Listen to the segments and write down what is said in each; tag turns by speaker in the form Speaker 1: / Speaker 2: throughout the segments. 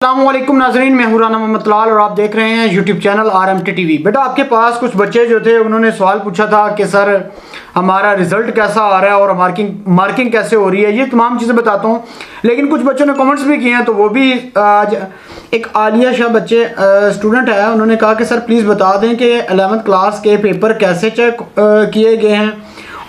Speaker 1: अस्सलामुअलैकुम नाज़रीन, मैं हूं राना मोहम्मद लाल और आप देख रहे हैं यूट्यूब चैनल RMT टीवी। बेटा आपके पास कुछ बच्चे जो थे उन्होंने सवाल पूछा था कि सर हमारा रिज़ल्ट कैसा आ रहा है और मार्किंग कैसे हो रही है, ये तमाम चीज़ें बताता हूं। लेकिन कुछ बच्चों ने कमेंट्स भी किए हैं, तो वो भी आज एक आलिया शाह बच्चे स्टूडेंट है, उन्होंने कहा कि सर प्लीज़ बता दें कि 11th क्लास के पेपर कैसे चेक किए गए हैं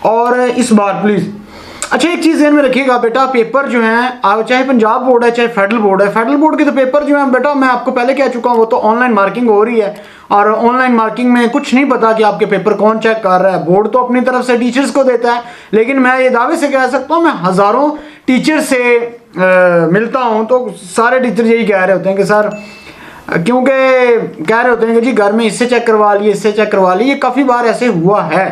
Speaker 1: और इस बार प्लीज़। अच्छा, एक चीज़ ध्यान में रखिएगा बेटा, पेपर जो हैं चाहे पंजाब बोर्ड है चाहे फेडरल बोर्ड है, फेडरल बोर्ड के तो पेपर जो हैं बेटा मैं आपको पहले कह चुका हूँ, वो तो ऑनलाइन मार्किंग हो रही है और ऑनलाइन मार्किंग में कुछ नहीं पता कि आपके पेपर कौन चेक कर रहा है। बोर्ड तो अपनी तरफ से टीचर्स को देता है, लेकिन मैं ये दावे से कह सकता हूँ, मैं हज़ारों टीचर से मिलता हूँ तो सारे टीचर यही कह रहे होते हैं कि सर, क्योंकि कह रहे होते हैं कि जी घर में इससे चेक करवा लिए, इससे चेक करवा लिए। ये काफ़ी बार ऐसे हुआ है,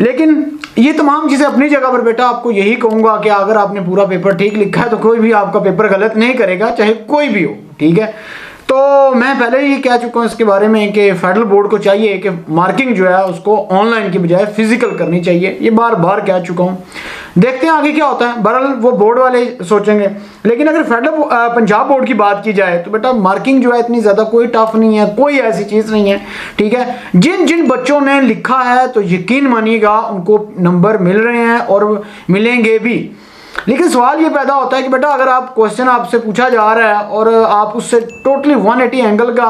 Speaker 1: लेकिन ये तमाम चीज़ें अपनी जगह पर बेटा आपको यही कहूँगा कि अगर आपने पूरा पेपर ठीक लिखा है तो कोई भी आपका पेपर गलत नहीं करेगा, चाहे कोई भी हो, ठीक है। तो मैं पहले ही कह चुका हूँ इसके बारे में कि फेडरल बोर्ड को चाहिए कि मार्किंग जो है उसको ऑनलाइन की बजाय फिजिकल करनी चाहिए, ये बार बार कह चुका हूँ। देखते हैं आगे क्या होता है, बहरहाल वो बोर्ड वाले सोचेंगे। लेकिन अगर फेडरल पंजाब बोर्ड की बात की जाए तो बेटा मार्किंग जो है इतनी ज़्यादा कोई टफ नहीं है, कोई ऐसी चीज़ नहीं है, ठीक है। जिन जिन बच्चों ने लिखा है तो यकीन मानिएगा उनको नंबर मिल रहे हैं और मिलेंगे भी। लेकिन सवाल ये पैदा होता है कि बेटा अगर आप क्वेश्चन आपसे पूछा जा रहा है और आप उससे टोटली 180 एंगल का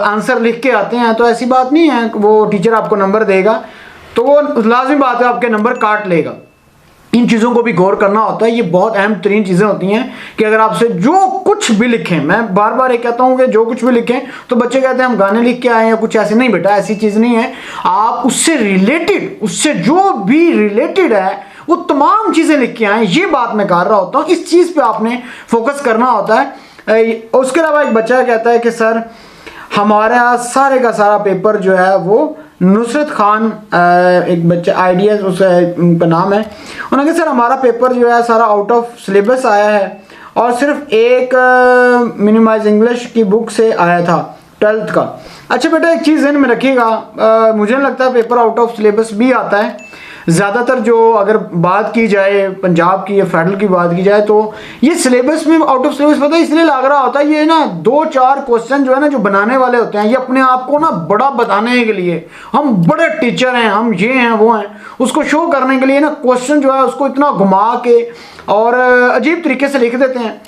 Speaker 1: आंसर लिख के आते हैं, तो ऐसी बात नहीं है वो टीचर आपको नंबर देगा, तो वो लाजिम बात है आपके नंबर काट लेगा। इन चीज़ों को भी गौर करना होता है, ये बहुत अहम तरीन चीज़ें होती हैं कि अगर आपसे जो कुछ भी लिखें, मैं बार बार ये कहता हूँ कि जो कुछ भी लिखें, तो बच्चे कहते हैं हम गाने लिख के आए हैं कुछ ऐसे, नहीं बेटा ऐसी चीज़ नहीं है। आप उससे रिलेटेड, उससे जो भी रिलेटेड है वो तमाम चीज़ें लिख के आए, ये बात मैं कर रहा होता हूँ। इस चीज़ पे आपने फोकस करना होता है। उसके अलावा एक बच्चा कहता है कि सर हमारा सारे का सारा पेपर जो है वो नुसरत खान, एक बच्चा आइडिया उनका नाम है, उन्होंने कहा सर हमारा पेपर जो है सारा आउट ऑफ सिलेबस आया है और सिर्फ एक मिनिमाइज इंग्लिश की बुक से आया था 12th का। अच्छा बेटा एक चीज़ ध्यान में रखिएगा, मुझे नहीं लगता पेपर आउट ऑफ सिलेबस भी आता है। ज़्यादातर जो अगर बात की जाए पंजाब की या फेडरल की बात की जाए तो ये सिलेबस में आउट ऑफ सिलेबस पता है इसलिए लग रहा होता है, ये ना 2-4 क्वेश्चन जो है ना जो बनाने वाले होते हैं, ये अपने आप को ना बड़ा बताने के लिए, हम बड़े टीचर हैं, हम ये हैं वो हैं, उसको शो करने के लिए ना क्वेश्चन जो है उसको इतना घुमा के और अजीब तरीके से लिख देते हैं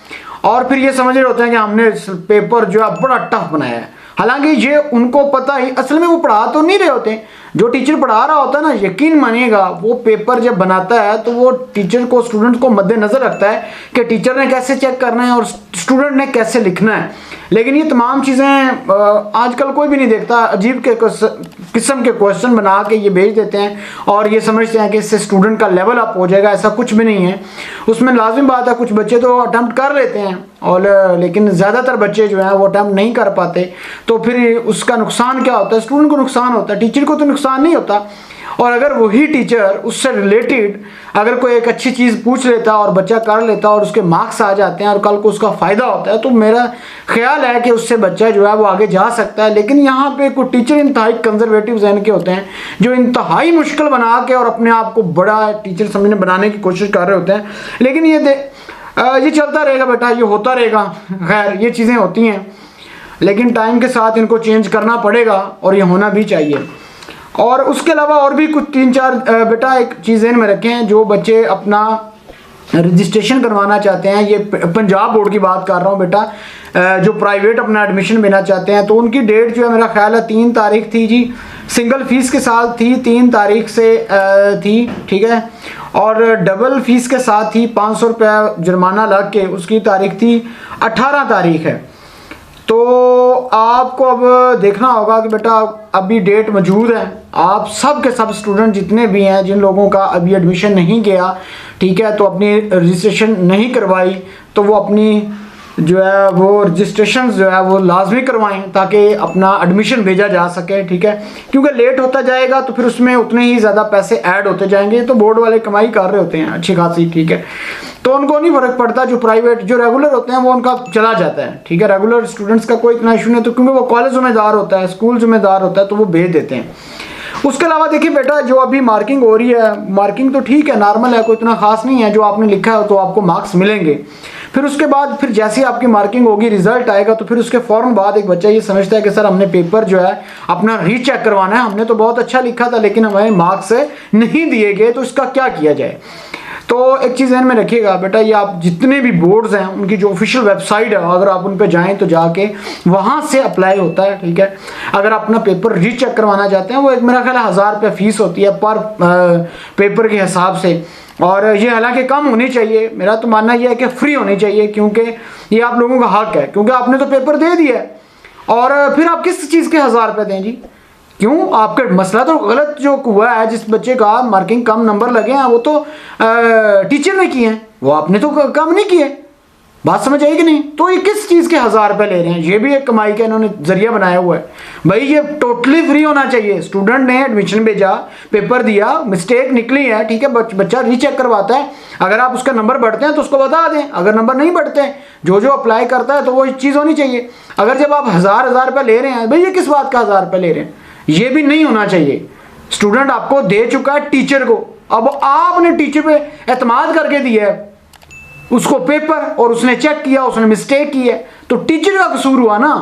Speaker 1: और फिर ये समझ रहे होते हैं कि हमने पेपर जो है बड़ा टफ बनाया है। हालांकि ये उनको पता ही, असल में वो पढ़ा तो नहीं रहे होते, जो टीचर पढ़ा रहा होता है ना, यकीन मानिएगा वो पेपर जब बनाता है तो वो टीचर को, स्टूडेंट को मद्देनजर रखता है कि टीचर ने कैसे चेक करना है और स्टूडेंट ने कैसे लिखना है। लेकिन ये तमाम चीज़ें आजकल कोई भी नहीं देखता, अजीब के किस्म के क्वेश्चन बना के ये भेज देते हैं और ये समझते हैं कि इससे स्टूडेंट का लेवल अप हो जाएगा। ऐसा कुछ भी नहीं है, उसमें लाजिम बात है कुछ बच्चे तो अटैम्प्ट कर लेते हैं और लेकिन ज़्यादातर बच्चे जो हैं वो अटैम्प्ट नहीं कर पाते, तो फिर उसका नुकसान क्या होता है, स्टूडेंट को नुकसान होता है, टीचर को तो नुकसान नहीं होता। और अगर वही टीचर उससे रिलेटेड अगर कोई एक अच्छी चीज़ पूछ लेता और बच्चा कर लेता और उसके मार्क्स आ जाते हैं और कल को उसका फ़ायदा होता है, तो मेरा ख्याल है कि उससे बच्चा जो है वो आगे जा सकता है। लेकिन यहाँ पे कुछ टीचर इंतहाई कंजर्वेटिव जहन के होते हैं जो इंतहाई मुश्किल बना के और अपने आप को बड़ा टीचर समझने बनाने की कोशिश कर रहे होते हैं। लेकिन ये चलता रहेगा बेटा, ये होता रहेगा, खैर ये चीज़ें होती हैं, लेकिन टाइम के साथ इनको चेंज करना पड़ेगा और ये होना भी चाहिए। और उसके अलावा और भी कुछ 3-4 बेटा एक चीज़ें में रखें, जो बच्चे अपना रजिस्ट्रेशन करवाना चाहते हैं, ये पंजाब बोर्ड की बात कर रहा हूँ बेटा, जो प्राइवेट अपना एडमिशन लेना चाहते हैं, तो उनकी डेट जो है मेरा ख्याल है 3 तारीख थी जी, सिंगल फीस के साथ थी 3 तारीख से थी, ठीक है, और डबल फीस के साथ ही 500 रुपया जुर्माना लग के उसकी तारीख थी 18 तारीख है। तो आपको अब देखना होगा कि बेटा अभी डेट मौजूद है, आप सब के सब स्टूडेंट जितने भी हैं जिन लोगों का अभी एडमिशन नहीं गया, ठीक है, तो अपनी रजिस्ट्रेशन नहीं करवाई, तो वो अपनी जो है वो रजिस्ट्रेशन जो है वो लाजमी करवाएं ताकि अपना एडमिशन भेजा जा सके, ठीक है, क्योंकि लेट होता जाएगा तो फिर उसमें उतने ही ज़्यादा पैसे ऐड होते जाएंगे। तो बोर्ड वाले कमाई कर रहे होते हैं अच्छी खासी, ठीक है, तो उनको नहीं फ़र्क पड़ता। जो प्राइवेट जो रेगुलर होते हैं वो उनका चला जाता है, ठीक है, रेगुलर स्टूडेंट्स का कोई इतना इशू नहीं, तो क्योंकि वो कॉलेज जिम्मेदार होता है, स्कूल जिम्मेदार होता है, तो वो भेज देते हैं। उसके अलावा देखिए बेटा जो अभी मार्किंग हो रही है, मार्किंग तो ठीक है, नॉर्मल है, कोई इतना खास नहीं है, जो आपने लिखा है तो आपको मार्क्स मिलेंगे। फिर उसके बाद फिर जैसी आपकी मार्किंग होगी, रिजल्ट आएगा, तो फिर उसके फ़ौरन बाद एक बच्चा ये समझता है कि सर हमने पेपर जो है अपना रीचेक करवाना है, हमने तो बहुत अच्छा लिखा था लेकिन हमें मार्क्स नहीं दिए गए, तो इसका क्या किया जाए। तो एक चीज़ ध्यान में रखिएगा बेटा, ये आप जितने भी बोर्ड्स हैं उनकी जो ऑफिशियल वेबसाइट है, अगर आप उन पे जाएं तो जाके वहाँ से अप्लाई होता है, ठीक है। अगर अपना पेपर रीचेक करवाना चाहते हैं, वो एक मेरा ख्याल 1000 रुपये फीस होती है पर पेपर के हिसाब से, और ये हालांकि कम होनी चाहिए। मेरा तो मानना यह है कि फ्री होनी चाहिए, क्योंकि ये आप लोगों का हक है, क्योंकि आपने तो पेपर दे दिया है और फिर आप किस चीज़ के 1000 रुपये दें जी। क्यों? आपका मसला तो गलत जो हुआ है, जिस बच्चे का मार्किंग कम नंबर लगे हैं वो तो टीचर ने किए हैं, वो आपने तो कम नहीं किए। बात समझ आई कि नहीं? तो ये किस चीज़ के 1000 रुपये ले रहे हैं? ये भी एक कमाई का इन्होंने जरिया बनाया हुआ है। भाई ये टोटली फ्री होना चाहिए। स्टूडेंट ने एडमिशन भेजा, पेपर दिया, मिस्टेक निकली है, ठीक है, बच्चा रीचेक करवाता है। अगर आप उसका नंबर बढ़ते हैं तो उसको बता दें, अगर नंबर नहीं बढ़ते हैं, जो अप्लाई करता है तो वो चीज़ होनी चाहिए। अगर जब आप 1000 रुपये ले रहे हैं, भाई ये किस बात का 1000 रुपये ले रहे हैं? ये भी नहीं होना चाहिए। स्टूडेंट आपको दे चुका है टीचर को, अब आपने टीचर पे एतमाद करके दिया है उसको पेपर, और उसने चेक किया, उसने मिस्टेक की है, तो टीचर का कसूर हुआ ना,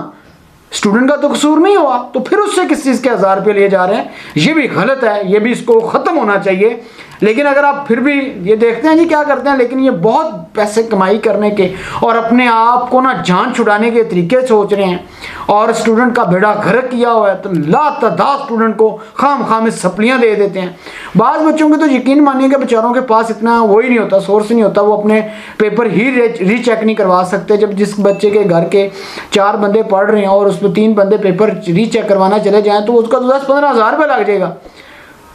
Speaker 1: स्टूडेंट का तो कसूर नहीं हुआ। तो फिर उससे किस चीज़ के 1000 रुपये लिए जा रहे हैं? ये भी गलत है, ये भी इसको ख़त्म होना चाहिए। लेकिन अगर आप फिर भी ये देखते हैं जी क्या करते हैं, लेकिन ये बहुत पैसे कमाई करने के और अपने आप को ना जान छुड़ाने के तरीके सोच रहे हैं, और स्टूडेंट का बेड़ा गर्क किया हुआ है, तो लातादाद स्टूडेंट को खाम में सप्लियाँ दे देते हैं। बाज़ बच्चों के तो यकीन मानिएगा बेचारों के पास इतना वो ही नहीं होता, सोर्स नहीं होता, वो अपने पेपर ही रीचेक नहीं करवा सकते। जब जिस बच्चे के घर के 4 बंदे पढ़ रहे हैं और उसमें 3 बंदे पेपर रीचेक करवाना चले जाएँ, तो उसका तो 10-15 हज़ार रुपये लग जाएगा,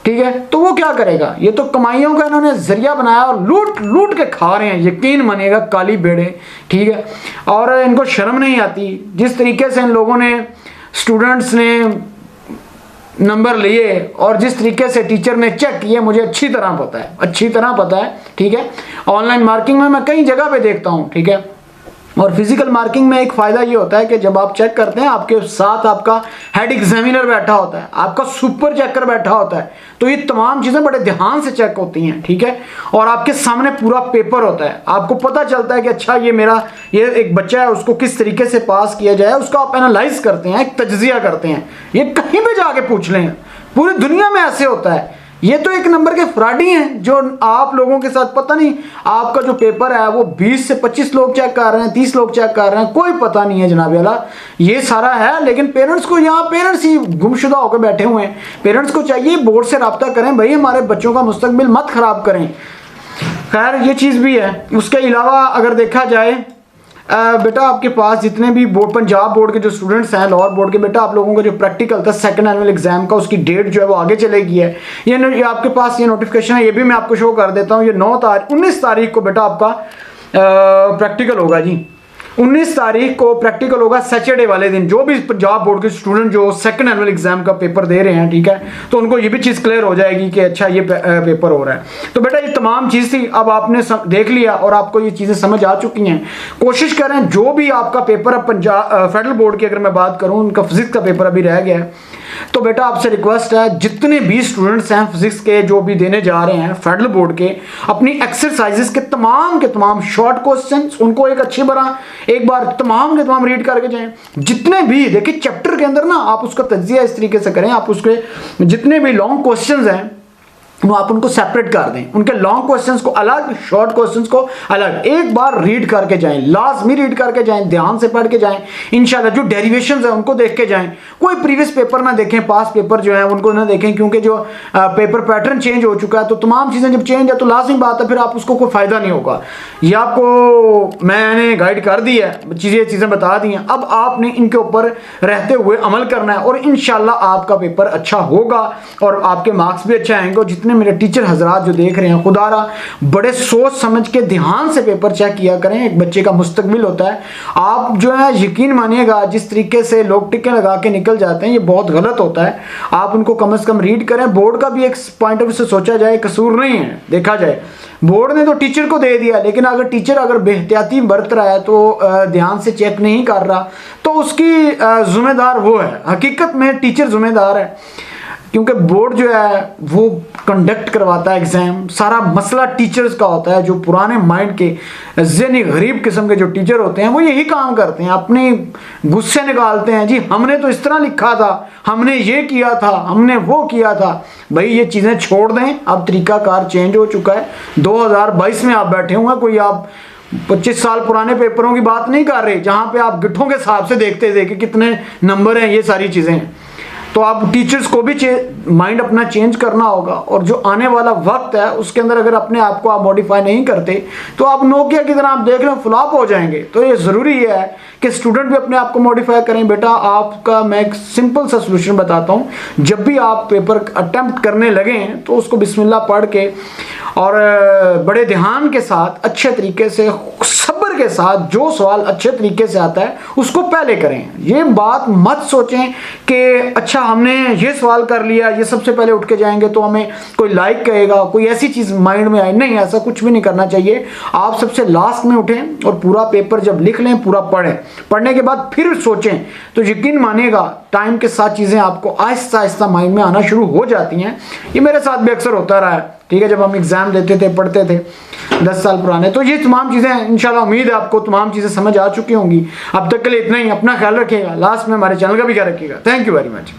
Speaker 1: ठीक है। तो वो क्या करेगा? ये तो कमाइयों का इन्होंने जरिया बनाया और लूट के खा रहे हैं, यकीन मानिएगा, काली बेड़े, ठीक है। और इनको शर्म नहीं आती। जिस तरीके से इन लोगों ने, स्टूडेंट्स ने नंबर लिए और जिस तरीके से टीचर ने चेक किए, मुझे अच्छी तरह पता है, ठीक है। ऑनलाइन मार्किंग में मैं कई जगह पे देखता हूँ, ठीक है। और फिजिकल मार्किंग में एक फ़ायदा ये होता है कि जब आप चेक करते हैं, आपके साथ आपका हेड एग्जामिनर बैठा होता है, आपका सुपर चेकर बैठा होता है, तो ये तमाम चीज़ें बड़े ध्यान से चेक होती हैं, ठीक है। और आपके सामने पूरा पेपर होता है, आपको पता चलता है कि अच्छा ये एक बच्चा है, उसको किस तरीके से पास किया जाए, उसका आप एनालाइज करते हैं, एक तज्जिया करते हैं। ये कहीं पर जाके पूछ लें, पूरी दुनिया में ऐसे होता है। ये तो एक नंबर के फ्रॉडी हैं जो आप लोगों के साथ, पता नहीं आपका जो पेपर है वो 20 से 25 लोग चेक कर रहे हैं, 30 लोग चेक कर रहे हैं, कोई पता नहीं है जनाब वाला, ये सारा है। लेकिन पेरेंट्स को, यहाँ पेरेंट्स ही गुमशुदा होकर बैठे हुए हैं। पेरेंट्स को चाहिए बोर्ड से रब्ता करें, भाई हमारे बच्चों का मुस्तकबिल मत ख़राब करें। खैर ये चीज़ भी है। उसके अलावा अगर देखा जाए बेटा, आपके पास जितने भी बोर्ड, पंजाब बोर्ड के जो स्टूडेंट्स हैं, लाहौर बोर्ड के, बेटा आप लोगों का जो प्रैक्टिकल था सेकंड एनुअल एग्जाम का, उसकी डेट जो है वो आगे चलेगी है। ये आपके पास ये नोटिफिकेशन है, ये भी मैं आपको शो कर देता हूँ। ये 19 तारीख को बेटा आपका प्रैक्टिकल होगा जी। 19 तारीख को प्रैक्टिकल होगा, सैटरडे वाले दिन। जो भी पंजाब बोर्ड के स्टूडेंट जो सेकंड एनुअल एग्जाम का पेपर दे रहे हैं, ठीक है, तो उनको ये भी चीज़ क्लियर हो जाएगी कि अच्छा ये पेपर हो रहा है। तो बेटा ये तमाम चीज़ थी, अब आपने देख लिया और आपको ये चीज़ें समझ आ चुकी हैं। कोशिश करें जो भी आपका पेपर है, पंजाब फेडरल बोर्ड की अगर मैं बात करूँ, उनका फिजिक्स का पेपर अभी रह गया है, तो बेटा आपसे रिक्वेस्ट है, जितने भी स्टूडेंट्स हैं फिजिक्स के जो भी देने जा रहे हैं फेडरल बोर्ड के, अपनी एक्सरसाइजेस के तमाम शॉर्ट क्वेश्चंस उनको एक बार तमाम के तमाम रीड करके जाएं। जितने भी देखिए चैप्टर के अंदर ना आप उसका तज्जिया इस तरीके से करें, आप उसके जितने भी लॉन्ग क्वेश्चंस हैं वो आप उनको सेपरेट कर दें, उनके लॉन्ग क्वेश्चंस को अलग, शॉर्ट क्वेश्चंस को अलग। एक बार रीड करके जाएं, लाजमी रीड करके जाएं, ध्यान से पढ़ के जाएं। इंशाल्लाह जो डेरिवेशंस है उनको देख के जाएं। कोई प्रीवियस पेपर ना देखें, पास पेपर जो है उनको ना देखें, क्योंकि जो पेपर पैटर्न चेंज हो चुका है, तो तमाम चीज़ें जब चेंज है तो लाजमी बात है फिर आप उसको कोई फ़ायदा नहीं होगा। ये आपको मैंने गाइड कर दी है, चीज़ें बता दी हैं। अब आपने इनके ऊपर रहते हुए अमल करना है और इंशाल्लाह आपका पेपर अच्छा होगा और आपके मार्क्स भी अच्छे आएंगे। जितने मेरे टीचर हजरात जो देख रहे हैं, खुदारा बड़े सोच समझ के ध्यान से पेपर चेक किया करें। एक बच्चे का मुस्तकबिल होता है। आप जो है यकीन मानिएगा, जिस तरीके से लोग टिक्के लगा के निकल जाते हैं, ये बहुत गलत होता है। आप उनको कम से कम रीड करें। बोर्ड का भी एक पॉइंट ऑफ व्यू से सोचा जाए, कसूर नहीं है। देखा जाए बोर्ड ने तो टीचर को दे दिया, लेकिन अगर टीचर बेहतियाती बरत रहा है, तो ध्यान से चेक नहीं कर रहा, तो उसकी जिम्मेदार वो है। हकीकत में टीचर जिम्मेदार है। क्योंकि बोर्ड जो है वो कंडक्ट करवाता है एग्जाम, सारा मसला टीचर्स का होता है। जो पुराने माइंड के ज़हनी गरीब किस्म के जो टीचर होते हैं वो यही काम करते हैं, अपने गुस्से निकालते हैं। जी हमने तो इस तरह लिखा था, हमने ये किया था, हमने वो किया था। भाई ये चीज़ें छोड़ दें, अब तरीकाकार चेंज हो चुका है। 2022 में आप बैठे हुए हैं, कोई आप 25 साल पुराने पेपरों की बात नहीं कर रहे जहाँ पे आप गिट्ठों के हिसाब से देखते थे कि कितने नंबर हैं, ये सारी चीज़ें हैं। तो आप टीचर्स को भी माइंड अपना चेंज करना होगा, और जो आने वाला वक्त है उसके अंदर अगर अपने आप को आप मॉडिफाई नहीं करते तो आप नोकिया की तरह आप देख लें फ्लॉप हो जाएंगे। तो ये ज़रूरी है कि स्टूडेंट भी अपने आप को मॉडिफाई करें। बेटा आपका मैं एक सिंपल सा सोल्यूशन बताता हूँ, जब भी आप पेपर अटेम्प्ट करने लगें तो उसको बिस्मिल्लाह पढ़ के और बड़े ध्यान के साथ अच्छे तरीके से सब्र के साथ जो सवाल अच्छे तरीके से आता है उसको पहले करें। ये बात मत सोचें कि अच्छा हमने ये सवाल कर लिया, ये सबसे पहले उठ के जाएंगे तो हमें कोई लाइक कहेगा, कोई ऐसी चीज़ माइंड में आए। नहीं, ऐसा कुछ भी नहीं करना चाहिए। आप सबसे लास्ट में उठें और पूरा पेपर जब लिख लें पूरा पढ़ें, पढ़ने के बाद फिर सोचें, तो यकीन मानिएगा टाइम के साथ चीज़ें आपको आहिस्ता आहिस्ता माइंड में आना शुरू हो जाती हैं। ये मेरे साथ भी अक्सर होता रहा है, ठीक है, जब हम एग्ज़ाम देते थे, पढ़ते थे 10 साल पुराने। तो ये तमाम चीज़ें इंशाल्लाह उम्मीद है आपको तमाम चीज़ें समझ आ चुकी होंगी। अब तक के लिए इतना ही, अपना ख्याल रखिएगा। लास्ट में हमारे चैनल का भी ख्याल रखिएगा। Thank you very much.